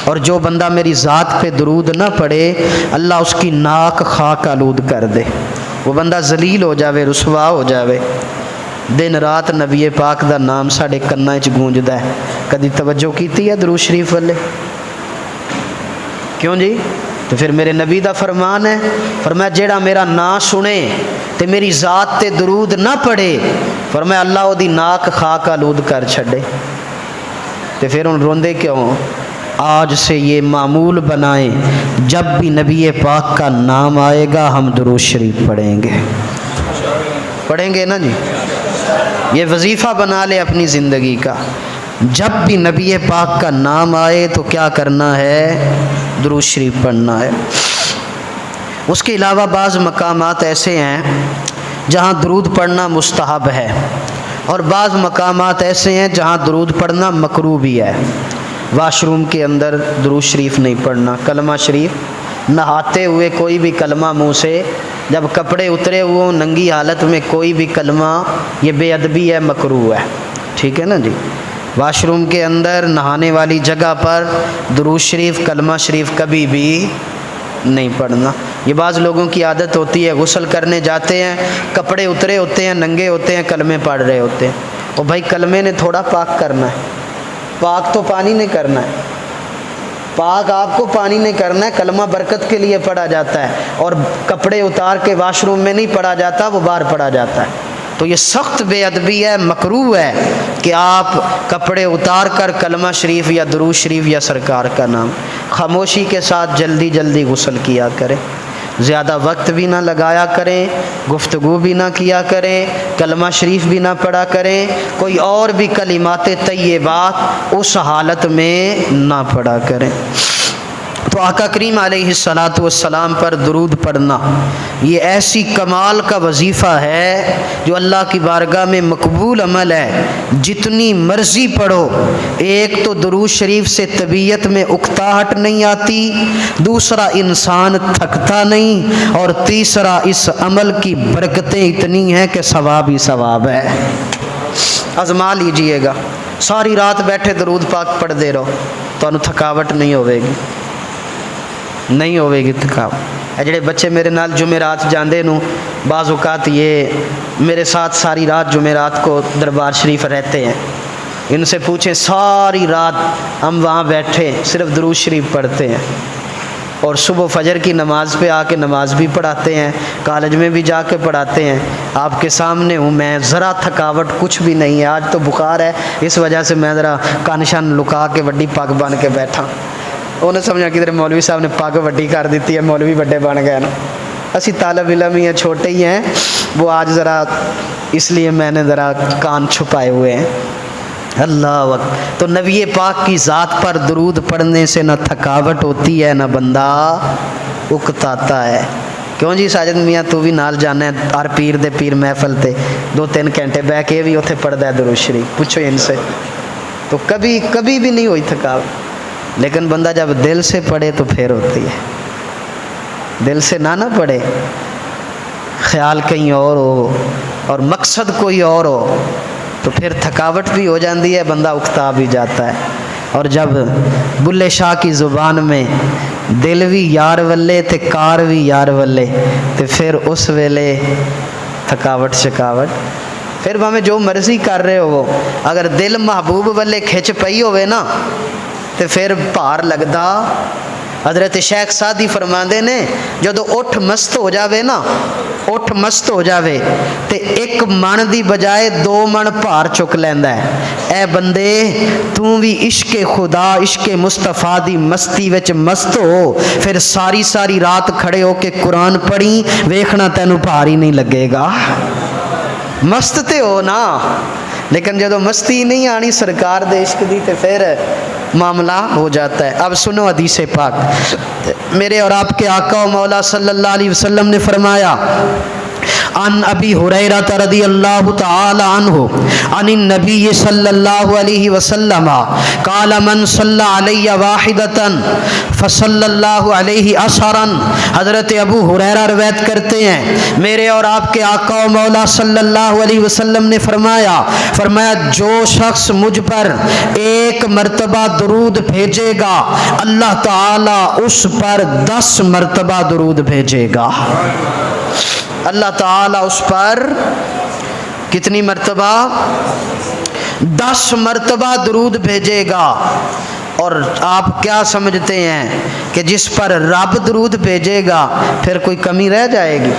اور جو بندہ میری ذات پہ درود نہ پڑھے اللہ اس کی ناک خاک آلود کر دے، وہ بندہ ذلیل ہو جاوے، رسوا ہو جاوے۔ دن رات نبی پاک دا نام ساڑے کناں وچ گونجدا ہے، کدی توجہ کیتی ہے درود شریف والے؟ کیوں جی؟ تو پھر میرے نبی دا فرمان ہے، فرمایا جیڑا میرا نام سنے تے میری ذات تے درود نہ پڑھے فرمایا اللہ او دی ناک خاک آلود کر چھڑے۔ تے پھر ان روندے کیوں؟ آج سے یہ معمول بنائیں، جب بھی نبی پاک کا نام آئے گا ہم درود شریف پڑھیں گے، پڑھیں گے نا جی؟ یہ وظیفہ بنا لے اپنی زندگی کا، جب بھی نبی پاک کا نام آئے تو کیا کرنا ہے؟ درود شریف پڑھنا ہے۔ اس کے علاوہ بعض مقامات ایسے ہیں جہاں درود پڑھنا مستحب ہے، اور بعض مقامات ایسے ہیں جہاں درود پڑھنا مکروہ بھی ہے۔ واش روم کے اندر درود شریف نہیں پڑھنا، کلمہ شریف نہاتے ہوئے کوئی بھی کلمہ منہ سے، جب کپڑے اترے ہوئے ننگی حالت میں کوئی بھی کلمہ، یہ بے ادبی ہے، مکروہ ہے، ٹھیک ہے نا جی؟ واش روم کے اندر نہانے والی جگہ پر درود شریف کلمہ شریف کبھی بھی نہیں پڑھنا۔ یہ بعض لوگوں کی عادت ہوتی ہے، غسل کرنے جاتے ہیں کپڑے اترے ہوتے ہیں، ننگے ہوتے ہیں، کلمے پڑھ رہے ہوتے ہیں۔ اور بھائی کلمے نے تھوڑا پاک کرنا ہے، پاک تو پانی نہیں کرنا ہے، پاک آپ کو پانی نہیں کرنا ہے، کلمہ برکت کے لیے پڑھا جاتا ہے، اور کپڑے اتار کے واش روم میں نہیں پڑھا جاتا، وہ باہر پڑھا جاتا ہے۔ تو یہ سخت بے ادبی ہے، مکروہ ہے کہ آپ کپڑے اتار کر کلمہ شریف یا درود شریف یا سرکار کا نام، خاموشی کے ساتھ جلدی جلدی غسل کیا کریں، زیادہ وقت بھی نہ لگایا کریں، گفتگو بھی نہ کیا کریں، کلمہ شریف بھی نہ پڑھا کریں، کوئی اور بھی کلمات طیبات اس حالت میں نہ پڑھا کریں۔ تو آقا کریم علیہ السلام پر درود پڑھنا یہ ایسی کمال کا وظیفہ ہے جو اللہ کی بارگاہ میں مقبول عمل ہے، جتنی مرضی پڑھو۔ ایک تو درود شریف سے طبیعت میں اکتاہٹ نہیں آتی، دوسرا انسان تھکتا نہیں، اور تیسرا اس عمل کی برکتیں اتنی ہیں کہ ثواب ہی ثواب ہے۔ آزما لیجئے گا، ساری رات بیٹھے درود پاک پڑھ دے رہو تو انہوں تھکاوٹ نہیں ہوئے گی، نہیں ہوئے گی تھکاوٹ۔ جڑے بچے میرے نال جمعرات جاندے نو، بعض اوقات یہ میرے ساتھ ساری رات جمعرات کو دربار شریف رہتے ہیں، ان سے پوچھیں ساری رات ہم وہاں بیٹھے صرف درود شریف پڑھتے ہیں، اور صبح فجر کی نماز پہ آ کے نماز بھی پڑھاتے ہیں، کالج میں بھی جا کے پڑھاتے ہیں، آپ کے سامنے ہوں میں، ذرا تھکاوٹ کچھ بھی نہیں ہے۔ آج تو بخار ہے، اس وجہ سے میں ذرا کان شان لکا کے وڈی پگ بن کے بیٹھا، انہیں سمجھا کہ مولوی صاحب نے پگ وڈی کر دیتی ہے، مولوی بڑے بن گئے نا۔ اسی طالب علم ہی ہیں، چھوٹے ہی ہیں، وہ آج ذرا اس لیے میں نے ذرا کان چھپائے ہوئے ہیں۔ اللہ وقت تو نبی پاک کی ذات پر درود پڑھنے سے نہ تھکاوٹ ہوتی ہے، نہ بندہ اکتاتا ہے۔ کیوں جی ساجد میاں تو بھی نال جانا ہے ہر پیر دے پیر محفل تے 2-3 گھنٹے بہ کے بھی اتنے پڑھتا ہے درود شریف، پوچھو ان سے، تو کبھی بھی نہیں ہوئی تھکاوٹ۔ لیکن بندہ جب دل سے پڑھے تو پھر ہوتی ہے، دل سے نہ پڑھے، خیال کہیں اور ہو اور مقصد کوئی اور ہو تو پھر تھکاوٹ بھی ہو جاتی ہے، بندہ اکتا بھی جاتا ہے۔ اور جب بلے شاہ کی زبان میں دل بھی یار ولے تے کار بھی یار ولے، تو پھر اس ویلے تھکاوٹ شکاوٹ پھر ہمیں جو مرضی کر رہے ہو، اگر دل محبوب ولے کھچ پئی ہوئے نا تو پھر بھار لگدا۔ حضرت شیخ سعدی فرماندے نے جدو اٹھ مست ہو جاوے نا، اٹھ مست ہو جاوے تے 1 من دی بجائے 2 من بھار چک لیندا ہے۔ اے بندے تو بھی عشق خدا عشق مصطفیٰ دی مستی وچ مست ہو، پھر ساری رات کھڑے ہو کے قرآن پڑھی، ویکھنا تینوں بھار ہی نہیں لگے گا۔ مست تے ہو نا، لیکن جدو مستی نہیں آنی سرکار دے عشق دی تے پھر معاملہ ہو جاتا ہے۔ اب سنو حدیث پاک، میرے اور آپ کے آقا و مولا صلی اللہ علیہ وسلم نے فرمایا عن ابی ہریرہ رضی اللہ تعالی عنہ عن النبی صلی اللہ علیہ وسلم قال من صلی علی واحدۃ فصلی اللہ علیہ عشرا۔ حضرت ابو ہریرہ روایت کرتے ہیں میرے اور آپ کے آقا و مولا صلی اللہ علیہ وسلم نے فرمایا جو شخص مجھ پر ایک مرتبہ درود بھیجے گا اللہ تعالی اس پر 10 مرتبہ درود بھیجے گا۔ اللہ تعالی اس پر کتنی مرتبہ؟ 10 مرتبہ درود بھیجے گا۔ اور آپ کیا سمجھتے ہیں کہ جس پر رب درود بھیجے گا پھر کوئی کمی رہ جائے گی؟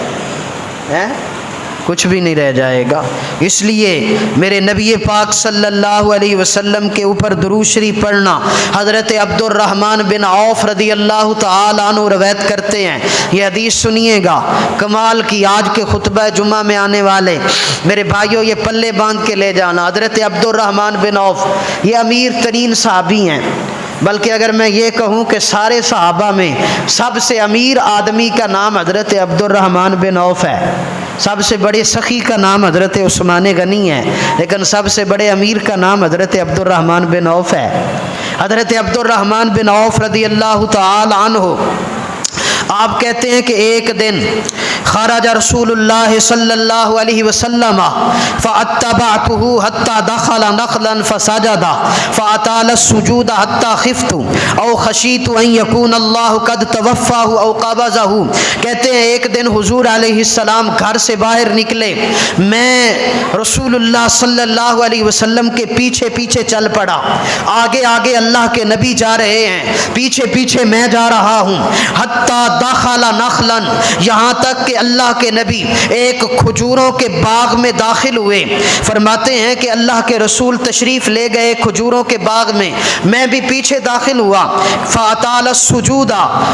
کچھ بھی نہیں رہ جائے گا۔ اس لیے میرے نبی پاک صلی اللہ علیہ وسلم کے اوپر درود شریف پڑھنا حضرت عبد الرحمن بن عوف رضی اللہ تعالی عنہ روایت کرتے ہیں۔ یہ حدیث سنیے گا کمال کی، آج کے خطبہ جمعہ میں آنے والے میرے بھائیوں یہ پلے باندھ کے لے جانا۔ حضرت عبد الرحمن بن عوف یہ امیر ترین صحابی ہیں، بلکہ اگر میں یہ کہوں کہ سارے صحابہ میں سب سے امیر آدمی کا نام حضرت عبد الرحمن بن عوف ہے، سب سے بڑے سخی کا نام حضرت عثمان غنی ہے، لیکن سب سے بڑے امیر کا نام حضرت عبد الرحمن بن عوف ہے۔ حضرت عبد الرحمن بن عوف رضی اللہ تعالی عنہ آپ کہتے ہیں کہ ایک دن خرج رسول اللہ صلی اللہ علیہ وسلم فاتبعته حتى دخل نخلا فسجد فاطال السجود حتى خفت او خشیت ان يكون الله قد توفاه او قبضه۔ کہتے ہیں ایک دن حضور علیہ السلام گھر سے باہر نکلے، میں رسول اللہ صلی اللہ علیہ وسلم کے پیچھے پیچھے چل پڑا، آگے آگے اللہ کے نبی جا رہے ہیں، پیچھے پیچھے میں جا رہا ہوں، حتی دخل نخلا، یہاں تک کہ اللہ کے نبی ایک کھجوروں کے باغ میں داخل ہوئے۔ فرماتے ہیں کہ اللہ کے رسول تشریف لے گئے کھجوروں کے باغ میں بھی پیچھے داخل ہوا۔ فاطال السجود،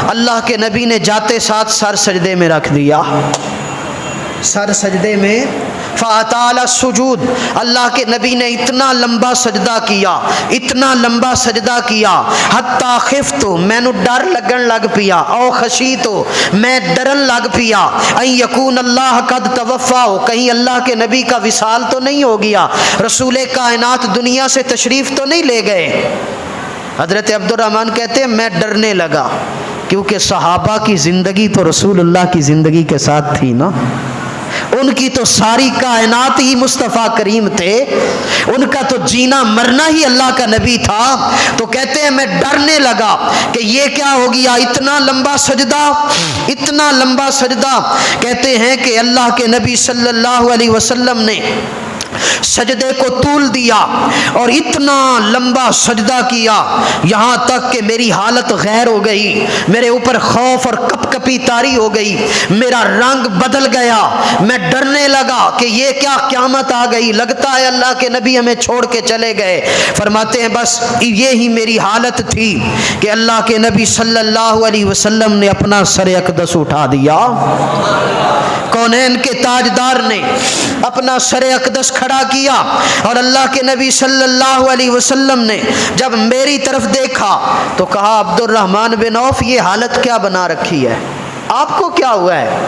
اللہ کے نبی نے جاتے ساتھ سر سجدے میں رکھ دیا، سر سجدے میں۔ فاطال السجود، اللہ کے نبی نے اتنا لمبا سجدہ کیا، اتنا لمبا سجدہ کیا، حتی خفت، میں نو ڈر لگن لگ پیا، او خشیت، میں ڈرن لگ پیا، ان یکون اللہ قد توفا، کہیں اللہ کے نبی کا وصال تو نہیں ہو گیا، رسول کائنات دنیا سے تشریف تو نہیں لے گئے۔ حضرت عبد الرحمن کہتے ہیں میں ڈرنے لگا، کیونکہ صحابہ کی زندگی تو رسول اللہ کی زندگی کے ساتھ تھی نا، ان کی تو ساری کائنات ہی مصطفیٰ کریم تھے، ان کا تو جینا مرنا ہی اللہ کا نبی تھا۔ تو کہتے ہیں میں ڈرنے لگا کہ یہ کیا ہو گیا، اتنا لمبا سجدہ، اتنا لمبا سجدہ۔ کہتے ہیں کہ اللہ کے نبی صلی اللہ علیہ وسلم نے سجدے کو طول دیا اور اتنا لمبا سجدہ کیا یہاں تک کہ میری حالت غیر ہو گئی، میرے اوپر خوف اور کپ کپی طاری ہو گئی، میرا رنگ بدل گیا، میں ڈرنے لگا کہ یہ کیا قیامت آ گئی، لگتا ہے اللہ کے نبی ہمیں چھوڑ کے چلے گئے۔ فرماتے ہیں بس یہی میری حالت تھی کہ اللہ کے نبی صلی اللہ علیہ وسلم نے اپنا سر اقدس اٹھا دیا، کونین کے تاجدار نے اپنا سر اقدس کھڑا کیا، اور اللہ کے نبی صلی اللہ علیہ وسلم نے جب میری طرف دیکھا تو کہا عبد الرحمن بن عوف یہ حالت کیا بنا رکھی ہے، آپ کو کیا ہوا ہے؟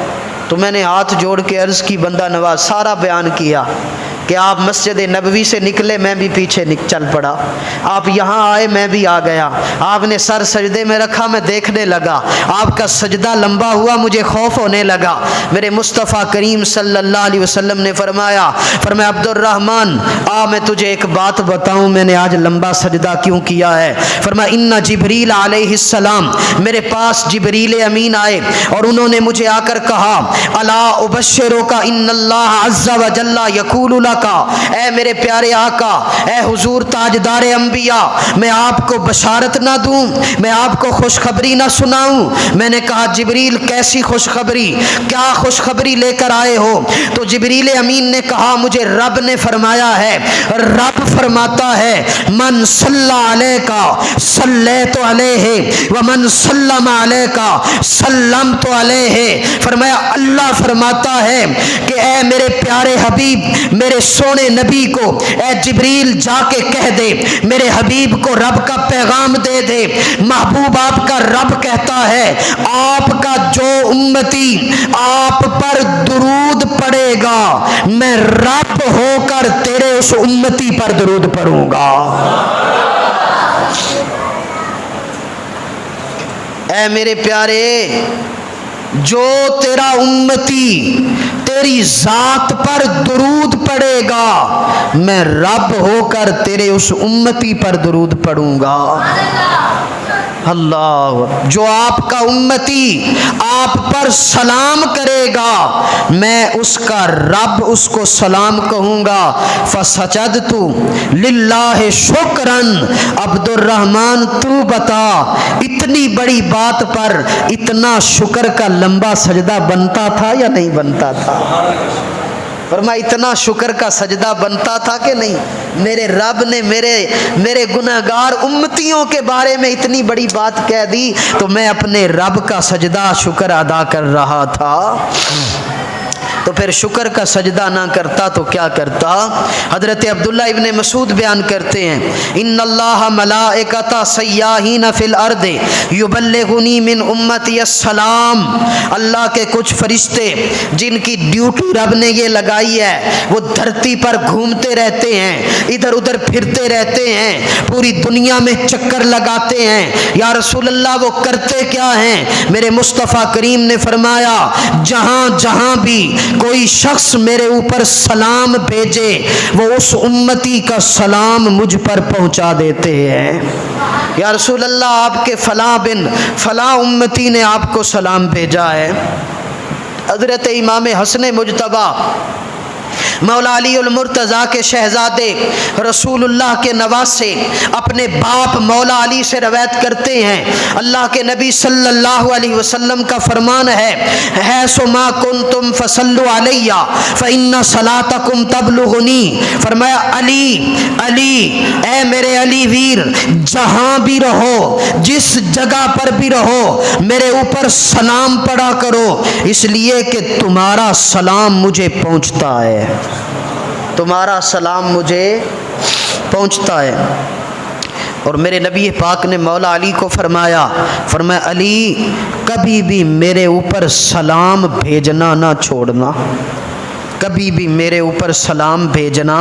تو میں نے ہاتھ جوڑ کے عرض کی بندہ نواز، سارا بیان کیا کہ آپ مسجد نبوی سے نکلے، میں بھی پیچھے چل پڑا، آپ یہاں آئے میں بھی آ گیا، آپ نے سر سجدے میں رکھا، میں دیکھنے لگا، آپ کا سجدہ لمبا ہوا، مجھے خوف ہونے لگا۔ میرے مصطفیٰ کریم صلی اللہ علیہ وسلم نے فرمایا عبد الرحمن آ میں تجھے ایک بات بتاؤں میں نے آج لمبا سجدہ کیوں کیا ہے؟ فرمایا ان جبریل علیہ السلام، میرے پاس جبریل امین آئے اور انہوں نے مجھے آ کر کہا الا ابشرک ان اللہ عز وجل یقول لک، اے میرے پیارے آقا، اے حضور تاجدار انبیاء، میں آپ کو بشارت نہ دوں، میں آپ کو خوشخبری نہ سناؤں؟ میں نے کہا جبریل کیسی خوشخبری، کیا خوشخبری لے کر آئے ہو؟ تو جبریل امین نے کہا مجھے رب نے فرمایا ہے رب فرماتا ہے من صلی علیک صلیت علیہ ومن سلم علیک سلمت علیہ۔ فرمایا اللہ فرماتا ہے کہ اے میرے پیارے حبیب، میرے سونے نبی کو اے جبریل جا کے کہہ دے، میرے حبیب کو رب کا پیغام دے دے، محبوب آپ کا رب کہتا ہے آپ کا جو امتی آپ پر درود پڑے گا میں رب ہو کر تیرے اس امتی پر درود پڑھوں گا۔ اے میرے پیارے، جو تیرا امتی تیری ذات پر درود پڑے گا میں رب ہو کر تیرے اس امتی پر درود پڑھوں گا۔ اللہ، جو آپ کا امتی آپ پر سلام کرے گا میں اس کا رب اس کو سلام کہوں گا۔ فسجدت للہ شکرن۔ عبد الرحمن تو بتا اتنی بڑی بات پر اتنا شکر کا لمبا سجدہ بنتا تھا یا نہیں بنتا تھا؟ فرمایا اتنا شکر کا سجدہ بنتا تھا کہ نہیں؟ میرے رب نے میرے گناہگار امتیوں کے بارے میں اتنی بڑی بات کہہ دی تو میں اپنے رب کا سجدہ شکر ادا کر رہا تھا۔ تو پھر شکر کا سجدہ نہ کرتا تو کیا کرتا؟ حضرت عبداللہ ابن مسعود بیان کرتے ہیں ان اللہ ملائکۃ سیاحین فی الارض یبلغنی من امتی السلام۔ اللہ کے کچھ فرشتے جن کی ڈیوٹی رب نے یہ لگائی ہے وہ دھرتی پر گھومتے رہتے ہیں، ادھر ادھر پھرتے رہتے ہیں، پوری دنیا میں چکر لگاتے ہیں۔ یا رسول اللہ وہ کرتے کیا ہیں؟ میرے مصطفیٰ کریم نے فرمایا جہاں جہاں بھی کوئی شخص میرے اوپر سلام بھیجے وہ اس امتی کا سلام مجھ پر پہنچا دیتے ہیں۔ یا رسول اللہ آپ کے فلاں بن فلاں امتی نے آپ کو سلام بھیجا ہے۔ حضرت امام حسن مجتبیٰ مولا علی المرتضیٰ کے شہزادے رسول اللہ کے نواسے اپنے باپ مولا علی سے روایت کرتے ہیں اللہ کے نبی صلی اللہ علیہ وسلم کا فرمان ہے حیث ما کنتم فصلوا علی فإن صلاتکم تبلغنی۔ فرمایا علی اے میرے علی ویر جہاں بھی رہو جس جگہ پر بھی رہو میرے اوپر سلام پڑھا کرو اس لیے کہ تمہارا سلام مجھے پہنچتا ہے، تمہارا سلام مجھے پہنچتا ہے۔ اور میرے نبی پاک نے مولا علی کو فرمایا علی کبھی بھی میرے اوپر سلام بھیجنا نہ چھوڑنا، کبھی بھی میرے اوپر سلام بھیجنا۔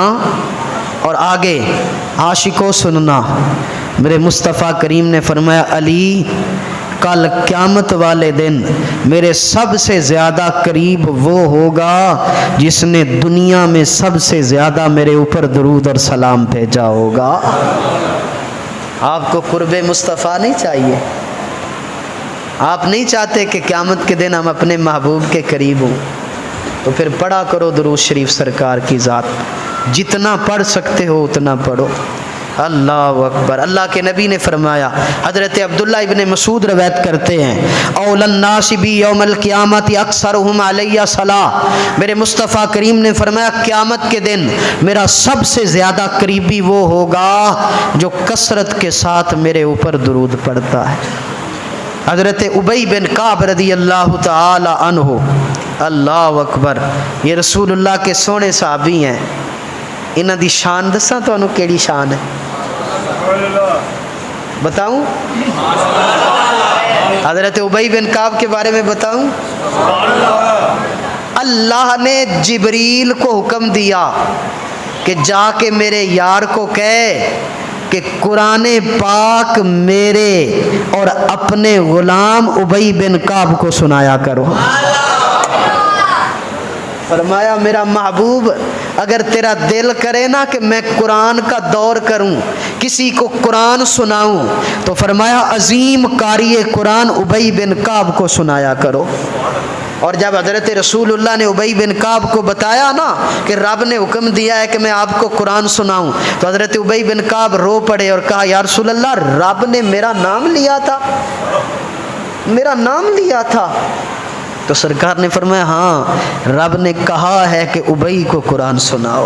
اور آگے عاشقوں سننا، میرے مصطفیٰ کریم نے فرمایا علی کل قیامت والے دن میرے سب سے زیادہ قریب وہ ہوگا جس نے دنیا میں سب سے زیادہ میرے اوپر درود اور سلام بھیجا ہوگا۔ آپ کو قرب مصطفیٰ نہیں چاہیے؟ آپ نہیں چاہتے کہ قیامت کے دن ہم اپنے محبوب کے قریب ہوں؟ تو پھر پڑھا کرو درود شریف سرکار کی ذات، جتنا پڑھ سکتے ہو اتنا پڑھو۔ اللہ اکبر۔ اللہ کے نبی نے فرمایا، حضرت عبداللہ ابن مسعود روایت کرتے ہیں اول الناس بی یوم القیامت اکثرہم علی صلاۃ۔ میرے مصطفیٰ کریم نے فرمایا قیامت کے دن میرا سب سے زیادہ قریبی وہ ہوگا جو کثرت کے ساتھ میرے اوپر درود پڑھتا ہے۔ حضرت ابی بن کعب رضی اللہ تعالی عنہ، اللہ اکبر، یہ رسول اللہ کے سونے صحابی ہیں۔ انہاں دی شان دساں تانوں کیڑی شان ہے؟ بتاؤں؟ حضرت ابی بن کعب کے بارے میں بتاؤں؟ اللہ نے جبریل کو حکم دیا کہ جا کے میرے یار کو کہے کہ قرآن پاک میرے اور اپنے غلام ابی بن کعب کو سنایا کرو۔ فرمایا میرا محبوب اگر تیرا دل کرے نا کہ میں قرآن کا دور کروں کسی کو قرآن سناؤں تو فرمایا عظیم قاری قرآن ابی بن کعب کو سنایا کرو۔ اور جب حضرت رسول اللہ نے ابی بن کعب کو بتایا نا کہ رب نے حکم دیا ہے کہ میں آپ کو قرآن سناؤں تو حضرت ابی بن کعب رو پڑے اور کہا یا رسول اللہ رب نے میرا نام لیا تھا، میرا نام لیا تھا۔ تو سرکار نے فرمایا ہاں رب نے کہا ہے کہ ابی کو قرآن سناؤ۔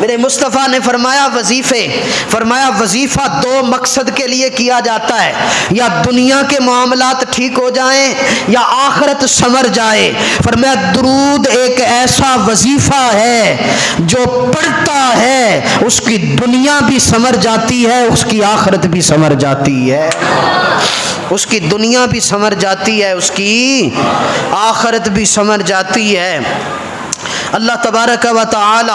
میرے مصطفیٰ نے فرمایا وظیفہ دو مقصد کے لیے کیا جاتا ہے، یا دنیا کے معاملات ٹھیک ہو جائیں یا آخرت سنور جائے۔ فرمایا درود ایک ایسا وظیفہ ہے جو پڑھتا ہے اس کی دنیا بھی سنور جاتی ہے، اس کی آخرت بھی سنور جاتی ہے، اس کی دنیا بھی سنور جاتی ہے، اس کی آخرت بھی سنور جاتی ہے۔ اللہ تبارک و تعالی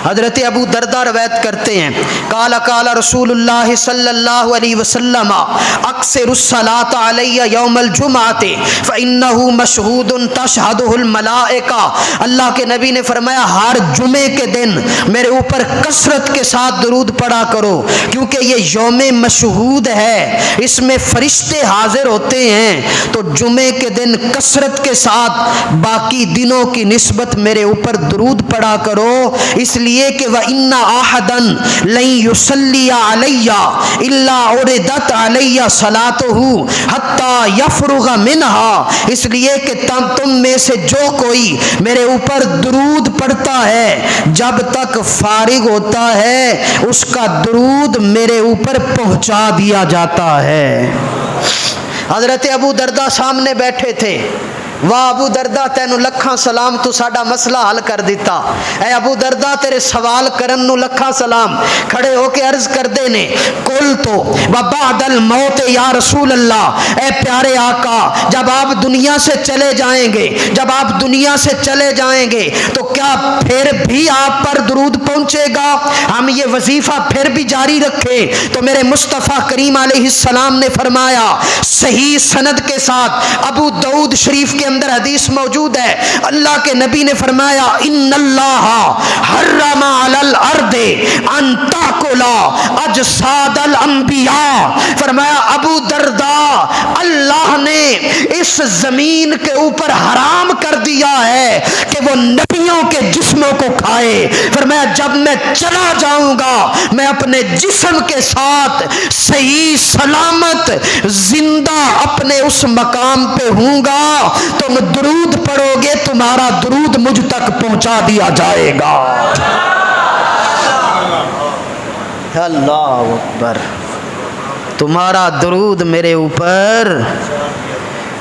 حضرت ابو دردہ روایت کرتے ہیں، قال قال رسول اللہ صلی اللہ علیہ وسلم اکثر الصلاۃ علی یوم الجمعۃ فانہ مشہود تشہدہ الملائکہ۔ اللہ کے نبی نے فرمایا ہر جمعے کے دن میرے اوپر کثرت کے ساتھ درود پڑھا کرو، کیونکہ یہ یوم مشہود ہے، اس میں فرشتے حاضر ہوتے ہیں، تو جمعے کے دن کثرت کے ساتھ باقی دنوں کی نسبت میرے اوپر درود پڑھا کرو، اس لیے کہ وَإِنَّ أَحَدًا لَن يُصَلِّيَ عَلَيَّ إِلَّا عُرِضَتْ عَلَيَّ صَلَاتُهُ حَتَّى يَفْرُغَ مِنْهَا، اس لیے کہ تم میں سے جو کوئی میرے اوپر درود پڑھتا ہے جب تک فارغ ہوتا ہے اس کا درود میرے اوپر پہنچا دیا جاتا ہے۔ حضرت ابو دردہ سامنے بیٹھے تھے، واہ ابو دردہ تینو لکھاں سلام، تو ساڈا مسئلہ حل کر دیتا۔ اے ابو دردہ تیرے سوال کرن نو لکھاں سلام۔ کھڑے ہو کے عرض کر دے نے کل تو بعد الموت یا رسول اللہ، اے پیارے آقا جب آپ دنیا سے چلے جائیں گے، جب آپ دنیا سے چلے جائیں گے تو کیا پھر بھی آپ پر درود پہنچے گا؟ ہم یہ وظیفہ پھر بھی جاری رکھیں؟ تو میرے مصطفیٰ کریم علیہ السلام نے فرمایا صحیح سند کے ساتھ، ابو داؤد شریف کے اندر حدیث موجود ہے، اللہ کے نبی نے فرمایا ان اللہ حرم علی الارض ان تاکل اجساد الانبیاء، فرمایا ابو درداء اللہ نے اس زمین کے اوپر حرام کر دیا ہے کہ وہ نبیوں کے جسموں کو کھائے۔ فرمایا جب میں چلا جاؤں گا میں اپنے جسم کے ساتھ صحیح سلامت زندہ اپنے اس مقام پہ ہوں گا، تم درود پڑھو گے تمہارا درود مجھ تک پہنچا دیا جائے گا۔ اللہ اکبر، تمہارا درود میرے اوپر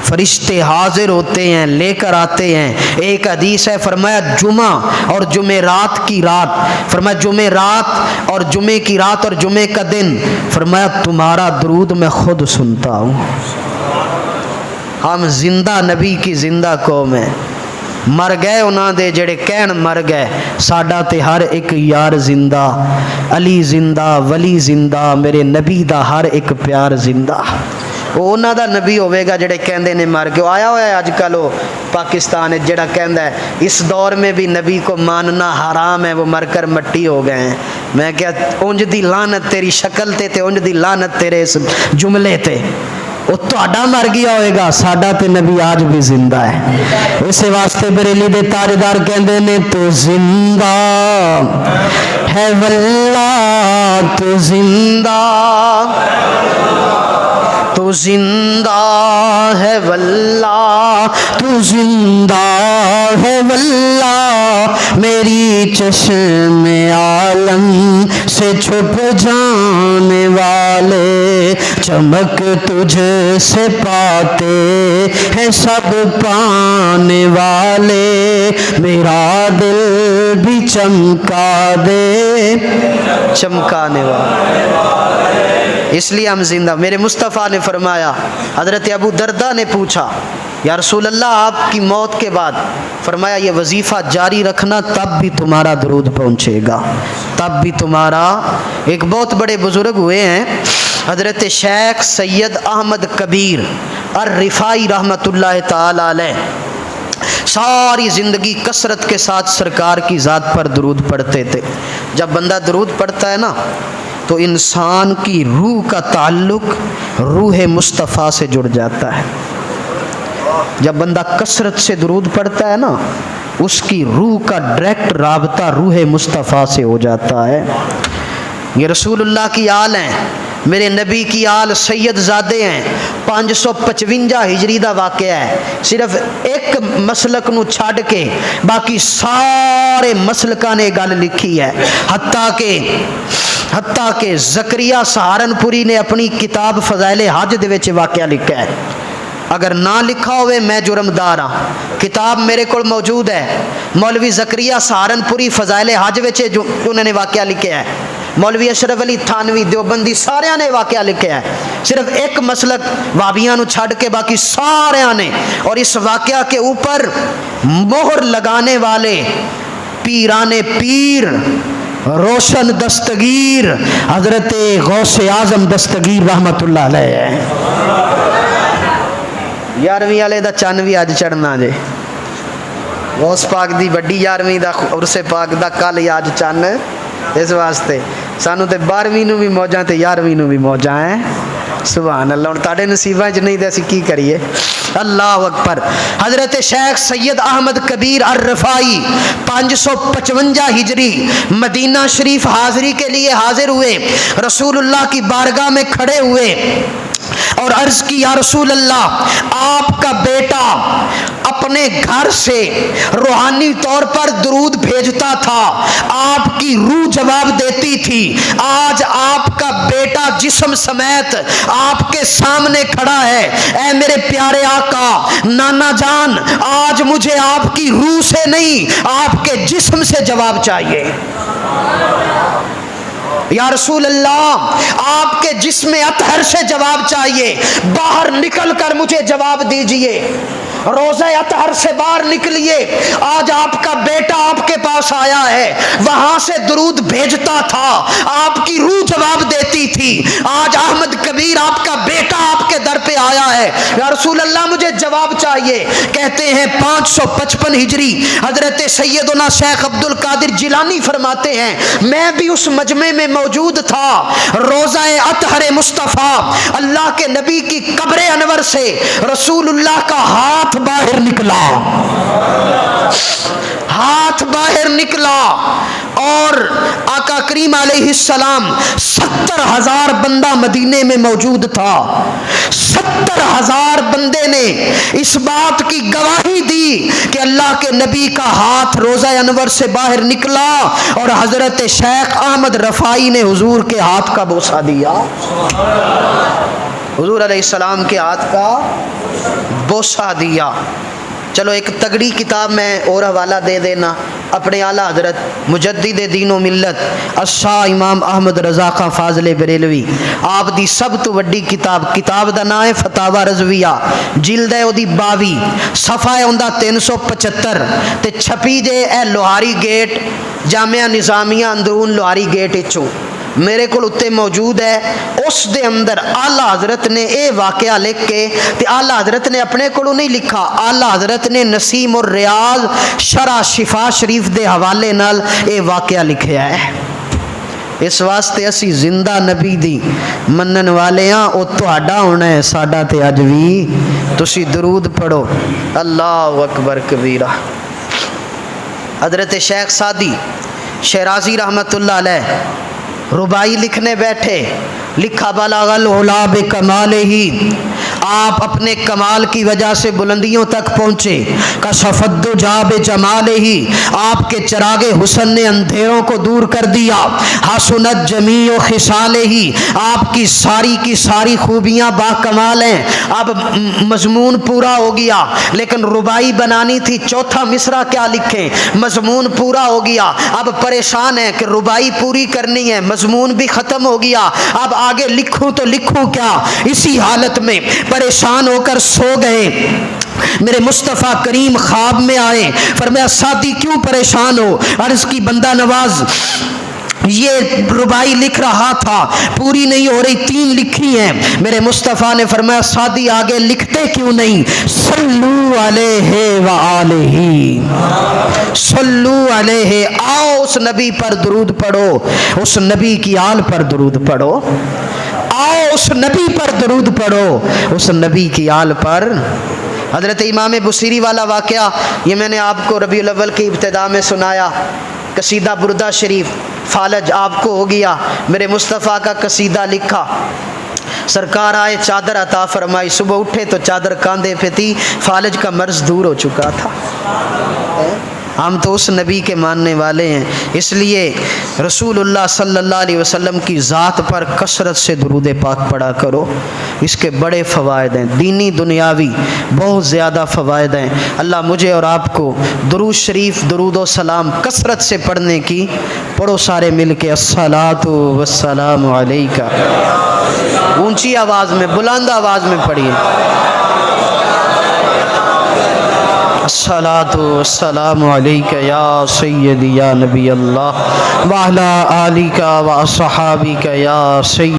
فرشتے حاضر ہوتے ہیں، لے کر آتے ہیں۔ ایک حدیث ہے فرمایا جمعہ اور جمعرات کی رات، فرمایا جمعرات اور جمعے کی رات اور جمعے کا دن، فرمایا تمہارا درود میں خود سنتا ہوں۔ ہم زندہ نبی کی زندہ قوم ہے، مر گئے انہاں دے جڑے کہن مر گئے، ساڈا تے ہر ایک یار زندہ، علی زندہ، ولی زندہ، میرے نبی دا ہر ایک پیار زندہ۔ وہ انہاں دا نبی ہوئے گا جڑے کہندے نے مر گئے۔ آیا ہوا ہے آج کل وہ پاکستان ہے جڑا کہندا ہے اس دور میں بھی نبی کو ماننا حرام ہے، وہ مر کر مٹی ہو گئے ہیں۔ میں کیا اونج دی لعنت تیری شکل تے اونج دی لعنت تیرے اس جملے تے، وہ تہاڈا مر گیا ہوئے گا، ساڈا تے نبی آج بھی زندہ ہے۔ اس واسطے بریلی دے تاجدار کہندے نے تو زندہ ہے واللہ، تو زندہ، تو زندہ ہے واللہ، تو زندہ ہے واللہ، میری چشم عالم سے چھپ جانے والے، چمک تجھ سے پاتے ہیں سب پانے والے، میرا دل بھی چمکا دے چمکانے والے، اس لیے ہم زندہ۔ میرے مصطفیٰ نے فرمایا، حضرت ابو دردہ نے پوچھا یا رسول اللہ آپ کی موت کے بعد، فرمایا یہ وظیفہ جاری رکھنا تب بھی تمہارا درود پہنچے گا، تب بھی تمہارا۔ ایک بہت بڑے بزرگ ہوئے ہیں حضرت شیخ سید احمد کبیر الرفاعی رحمۃ اللہ تعالی علیہ، ساری زندگی کثرت کے ساتھ سرکار کی ذات پر درود پڑھتے تھے۔ جب بندہ درود پڑھتا ہے نا تو انسان کی روح کا تعلق روح مصطفیٰ سے جڑ جاتا ہے۔ جب بندہ کثرت سے درود پڑھتا ہے نا اس کی روح کا ڈائریکٹ رابطہ روح مصطفیٰ سے ہو جاتا ہے۔ یہ رسول اللہ کی آل ہیں، میرے نبی کی آل سید زادے ہیں 555 ہجری دا واقعہ ہے. صرف ایک مسلک نو چھڈ کے باقی سارے مسلکاں نے گل لکھی ہے. حتیٰ کہ زکریا سہارنپوری نے اپنی کتاب فضائل حج دے وچ واقعہ لکھا ہے. اگر نہ لکھا ہوئے میں جرمدار ہاں. کتاب میرے کو موجود ہے. مولوی زکریا سہارنپوری فضائل حج وچ جو انہوں نے واقعہ لکھا ہے. مولوی اشرف علی تھانوی دیوبندی سارے نے واقعہ لکھا ہے. صرف ایک مسلک وابیاں نو چھڈ کے باقی سارے نے. اور اس واقعہ کے اوپر مہر لگانے والے پیران پیر روشن دستگیر حضرت غوث اعظم دستگیر رحمت اللہ علیہ ہے. 11ویں والے دا چن بھی اج چڑھنا جے. غوث پاک دی وڈی 11ویں دا عرس پاک دا کل اج چن. اس واسطے سانو تے 12ویں نو بھی موجاں تے 11ویں نو بھی موجاں ہیں. سبحان اللہ. ہن تاڈے نصیباں وچ نہیں تے اسی کی کریے. اللہ اکبر. حضرت شیخ سید احمد کبیر الرفائی 555 ہجری مدینہ شریف حاضری کے لیے حاضر ہوئے. رسول اللہ کی بارگاہ میں کھڑے ہوئے اور عرض کی یا رسول اللہ آپ کا بیٹا اپنے گھر سے روحانی طور پر درود بھیجتا تھا, آپ کی روح جواب دیتی تھی. آج آپ کا بیٹا جسم سمیت آپ کے سامنے کھڑا ہے. اے میرے پیارے آقا نانا جان, آج مجھے آپ کی روح سے نہیں آپ کے جسم سے جواب چاہیے. یا رسول اللہ آپ کے جسم اطہر سے جواب چاہیے. باہر نکل کر مجھے جواب دیجئے. روزہ اطہر سے باہر نکلیے. آج آپ کا بیٹا آپ کے پاس آیا ہے, وہاں سے درود بھیجتا تھا, آپ کی روح جواب دیتی تھی. آج احمد کبیر آپ کا بیٹا آپ کے در پہ آیا ہے. یا رسول اللہ مجھے جواب چاہیے. کہتے ہیں 555 ہجری حضرت سیدنا شیخ عبد القادر جیلانی فرماتے ہیں میں بھی اس مجمع میں موجود تھا. روزہ اطہر مصطفیٰ اللہ کے نبی کی قبر انور سے رسول اللہ کا ہاتھ باہر نکلا, ہاتھ باہر نکلا اور آقا کریم علیہ السلام 70,000 بندہ مدینے میں موجود تھا. 70,000 بندے نے اس بات کی گواہی دی کہ اللہ کے نبی کا ہاتھ روزہ انور سے باہر نکلا اور حضرت شیخ احمد رفائی نے حضور کے ہاتھ کا بوسہ دیا. حضور علیہ السلام کے ہاتھ کا بوسہ دیا. چلو ایک تگڑی کتاب میں اور حوالہ دے دینا اپنے اعلیٰ حضرت مجدد دین و ملت الشاہ امام احمد رضا خان فاضل بریلوی آپ دی سب تو وڈی کتاب دا نام ہے فتاوی رضویہ. جلد ہے اودی 22, صفحہ ہے اوندا 375 تے چھپی جے اے لوہاری گیٹ جامعہ نظامیہ اندرون لوہاری گیٹ اچوں میرے کو اتنے موجود ہے. اس دے اندر آلہ حضرت نے اے واقعہ لکھ کے تے آلہ حضرت نے اپنے کو نہیں لکھا, آلہ حضرت نے نسیم الریاض شرح شفا شریف دے حوالے نال اے واقعہ لکھیا ہے. اس واسطے اسی زندہ نبی دی منن والے ہاں, او تہاڈا ہونا ہے ساڈا تے اج وی. تسی درود پڑھو. اللہ اکبر کبیرہ. حضرت شیخ سعدی شیرازی رحمت اللہ علیہ ربائی لکھنے بیٹھے, لکھا بلغ العلا بکمالہ, آپ اپنے کمال کی وجہ سے بلندیوں تک پہنچے. کشف الدجی بجمالہ, آپ کے چراغ حسن نے اندھیروں کو دور کر دیا. حسنت جمیع خصالہ, آپ کی ساری خوبیاں با کمال ہیں. اب مضمون پورا ہو گیا لیکن ربائی بنانی تھی, چوتھا مصرع کیا لکھیں, مضمون پورا ہو گیا. اب پریشان ہے کہ ربائی پوری کرنی ہے, مضمون بھی ختم ہو گیا, اب آگے لکھوں تو لکھوں کیا. اسی حالت میں پریشان ہو کر سو گئے. میرے مصطفیٰ کریم خواب میں آئے, فرمایا سعدی کیوں پریشان ہو؟ عرض کی بندہ نواز یہ ربائی لکھ رہا تھا, پوری نہیں ہو رہی, 3 لکھی ہیں. میرے مصطفیٰ نے فرمایا سعدی آگے لکھتے کیوں نہیں؟ صلو علیہ وآلہ, صلو علیہ, آؤ اس نبی پر درود پڑھو, اس نبی کی آل پر درود پڑھو, آؤ اس نبی پر درود پڑھو, اس نبی کی آل پر. حضرت امام بصیری والا واقعہ یہ میں نے آپ کو ربیع الاول کی ابتدا میں سنایا. قصیدہ بردہ شریف فالج آپ کو ہو گیا، میرے مصطفیٰ کا قصیدہ لکھا، سرکار آئے چادر عطا فرمائی، صبح اٹھے تو چادر کاندھے پہ تھی، فالج کا مرض دور ہو چکا تھا۔ ہم تو اس نبی کے ماننے والے ہیں، اس لیے رسول اللہ صلی اللہ علیہ وسلم کی ذات پر کثرت سے درود پاک پڑھا کرو، اس کے بڑے فوائد ہیں، دینی دنیاوی بہت زیادہ فوائد ہیں۔ اللہ مجھے اور آپ کو درود شریف درود و سلام کثرت سے پڑھنے کی، پڑھو سارے مل کے، الصلاۃ والسلام علیکہ، اونچی آواز میں بلند آواز میں پڑھیے، الصلاۃ والسلام علیکہ یا سیدی یا نبی اللہ وعلی آلکہ واصحابکہ یا سیدی